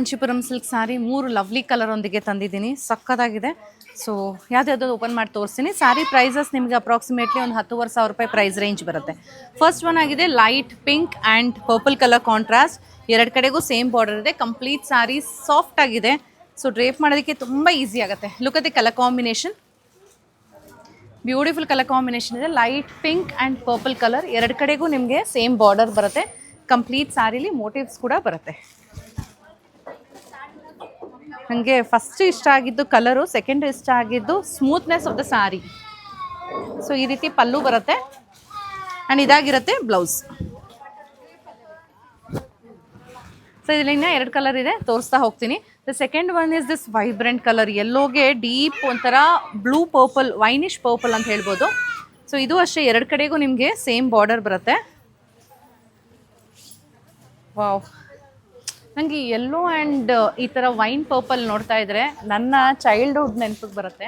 Kanchipuram silk ಸಾರಿ 3 lovely colour ಒಂದಿಗೆ ತಂದಿದ್ದೀನಿ, ಸಕ್ಕತ್ತಾಗಿದೆ. ಸೊ ಯಾವ್ದು ಓಪನ್ ಮಾಡಿ ತೋರಿಸ್ತೀನಿ. ಸ್ಯಾರಿ ಪ್ರೈಸಸ್ ನಿಮಗೆ ಅಪ್ರಾಕ್ಸಿಮೇಟ್ಲಿ ಒಂದು 10,500 ರೂಪಾಯಿ ಪ್ರೈಸ್ ರೇಂಜ್ ಬರುತ್ತೆ. ಫಸ್ಟ್ ಒನ್ ಆಗಿದೆ light pink and purple colour contrast, ಎರಡು ಕಡೆಗೂ ಸೇಮ್ ಬಾರ್ಡರ್ ಇದೆ. ಕಂಪ್ಲೀಟ್ ಸ್ಯಾರಿ ಸಾಫ್ಟ್ ಆಗಿದೆ, ಸೊ ಡ್ರೇಪ್ ಮಾಡೋದಕ್ಕೆ ತುಂಬ ಈಸಿ ಆಗುತ್ತೆ. Look at the colour combination, beautiful colour combination ಇದೆ. Light pink and purple colour, ಎರಡು ಕಡೆಗೂ ನಿಮಗೆ ಸೇಮ್ ಬಾರ್ಡರ್ ಬರುತ್ತೆ. ಕಂಪ್ಲೀಟ್ ಸ್ಯಾರಿಲಿ ಮೋಟಿವ್ಸ್ ಕೂಡ ಬರುತ್ತೆ. ನನಗೆ ಫಸ್ಟ್ ಇಷ್ಟ ಆಗಿದ್ದು ಕಲರು, ಸೆಕೆಂಡ್ ಇಷ್ಟ ಆಗಿದ್ದು smoothness of the sari. So ಈ ರೀತಿ ಪಲ್ಲು ಬರುತ್ತೆ ಆ್ಯಂಡ್ ಇದಾಗಿರುತ್ತೆ ಬ್ಲೌಸ್. ಸೊ ಇದರಲ್ಲಿ ಇನ್ನೂ 2 ಕಲರ್ ಇದೆ, ತೋರಿಸ್ತಾ ಹೋಗ್ತೀನಿ. The second one is this vibrant colour, ಯೆಲ್ಲೋಗೆ ಡೀಪ್ ಒಂಥರ ಬ್ಲೂ ಪರ್ಪಲ್, ವೈನಿಶ್ ಪರ್ಪಲ್ ಅಂತ ಹೇಳ್ಬೋದು. ಸೊ ಇದು ಅಷ್ಟೇ, ಎರಡು ಕಡೆಗೂ ನಿಮಗೆ ಸೇಮ್ ಬಾರ್ಡರ್ ಬರುತ್ತೆ. ವಾವ್, ನನಗೆ ಯೆಲ್ಲೋ ಆ್ಯಂಡ್ ಈ ಥರ ವೈನ್ ಪರ್ಪಲ್ ನೋಡ್ತಾ ಇದ್ದರೆ ನನ್ನ ಚೈಲ್ಡ್ಹುಡ್ ನೆನಪಿಗೆ ಬರುತ್ತೆ.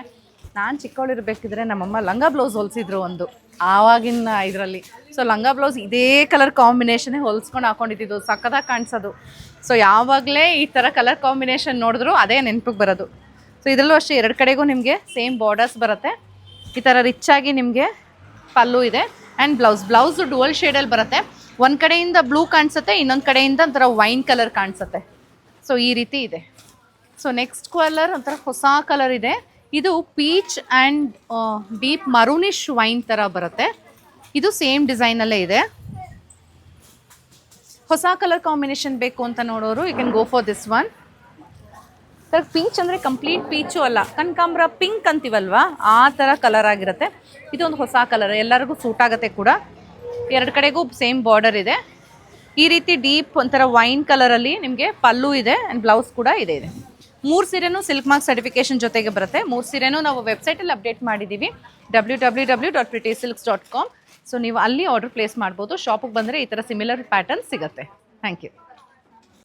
ನಾನು ಚಿಕ್ಕವಳಿರ್ಬೇಕಿದ್ರೆ ನಮ್ಮಮ್ಮ ಲಂಗ ಬ್ಲೌಸ್ ಹೊಲಿಸಿದ್ರು ಒಂದು ಆವಾಗಿನ ಇದರಲ್ಲಿ. ಸೊ ಲಂಗ ಬ್ಲೌಸ್ ಇದೇ ಕಲರ್ ಕಾಂಬಿನೇಷನ್ನೇ ಹೊಲಿಸ್ಕೊಂಡು ಹಾಕೊಂಡಿದ್ದು, ಸಕ್ಕತ್ತಾಗಿ ಕಾಣಿಸೋದು. ಸೊ ಯಾವಾಗಲೇ ಈ ಥರ ಕಲರ್ ಕಾಂಬಿನೇಷನ್ ನೋಡಿದ್ರು ಅದೇ ನೆನಪಿಗೆ ಬರೋದು. ಸೊ ಇದರಲ್ಲೂ ಅಷ್ಟೇ, ಎರಡು ಕಡೆಗೂ ನಿಮಗೆ ಸೇಮ್ ಬಾರ್ಡರ್ಸ್ ಬರುತ್ತೆ. ಈ ಥರ ರಿಚ್ ಆಗಿ ನಿಮಗೆ ಪಲ್ಲು ಇದೆ ಆ್ಯಂಡ್ ಬ್ಲೌಸು ಡುವಲ್ ಶೇಡಲ್ಲಿ ಬರುತ್ತೆ. ಒಂದು ಕಡೆಯಿಂದ ಬ್ಲೂ ಕಾಣಿಸುತ್ತೆ, ಇನ್ನೊಂದು ಕಡೆಯಿಂದ ಒಂಥರ ವೈನ್ ಕಲರ್ ಕಾಣಿಸುತ್ತೆ. ಸೊ ಈ ರೀತಿ ಇದೆ. ಸೊ ನೆಕ್ಸ್ಟ್ ಕಲರ್ ಒಂಥರ ಹೊಸ ಕಲರ್ ಇದೆ. ಇದು peach and deep maroonish wine ಥರ ಬರುತ್ತೆ. ಇದು ಸೇಮ್ ಡಿಸೈನಲ್ಲೇ ಇದೆ. ಹೊಸ ಕಲರ್ ಕಾಂಬಿನೇಷನ್ ಬೇಕು ಅಂತ ನೋಡೋರು you can go for this one. Sir peach ಅಂದರೆ ಕಂಪ್ಲೀಟ್ ಪೀಚು ಅಲ್ಲ, ಕನಕಾಂಬ್ರ ಪಿಂಕ್ ಅಂತೀವಲ್ವಾ ಆ ಥರ ಕಲರ್ ಆಗಿರುತ್ತೆ. ಇದು ಒಂದು ಹೊಸ ಕಲರ್, ಎಲ್ಲರಿಗೂ ಸೂಟ್ ಆಗುತ್ತೆ ಕೂಡ. ಎರಡು ಕಡೆಗೂ ಸೇಮ್ ಬಾರ್ಡರ್ ಇದೆ. ಈ ರೀತಿ ಡೀಪ್ ಒಂಥರ ವೈನ್ ಕಲರಲ್ಲಿ ನಿಮಗೆ ಪಲ್ಲು ಇದೆ ಆ್ಯಂಡ್ ಬ್ಲೌಸ್ ಕೂಡ ಇದೆ. 3 ಸೀರೆನೂ ಸಿಲ್ಕ್ ಮಾರ್ಕ್ ಸರ್ಟಿಫಿಕೇಶನ್ ಜೊತೆಗೆ ಬರುತ್ತೆ. 3 ಸೀರೆನೂ ನಾವು ವೆಬ್ಸೈಟಲ್ಲಿ ಅಪ್ಡೇಟ್ ಮಾಡಿದ್ದೀವಿ, www.prettysilks.com. ಸೊ ನೀವು ಅಲ್ಲಿ ಆರ್ಡರ್ ಪ್ಲೇಸ್ ಮಾಡ್ಬೋದು. ಶಾಪಿಗೆ ಬಂದರೆ ಈ ಥರ ಸಿಮಿಲರ್ ಪ್ಯಾಟರ್ನ್ ಸಿಗುತ್ತೆ. Thank you.